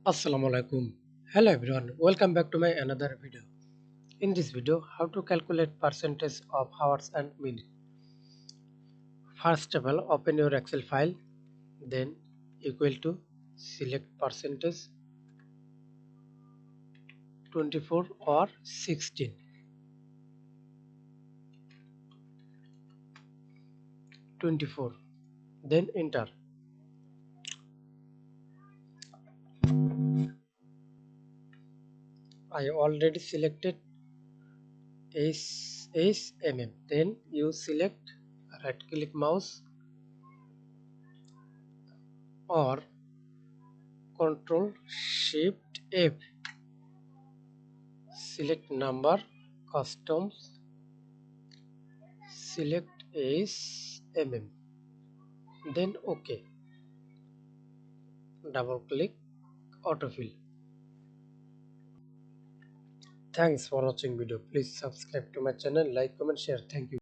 Assalamu alaikum. Hello everyone, welcome back to my another video. In this video, how to calculate percentage of hours and minutes. First of all, open your Excel file, then equal to select percentage 24 or 16. 24. Then enter. I already selected SMM. Then you select right click mouse or Control Shift F. Select number, customs, select as then OK. Double click autofill. Thanks for watching video. Please subscribe to my channel, like, comment, share. Thank you.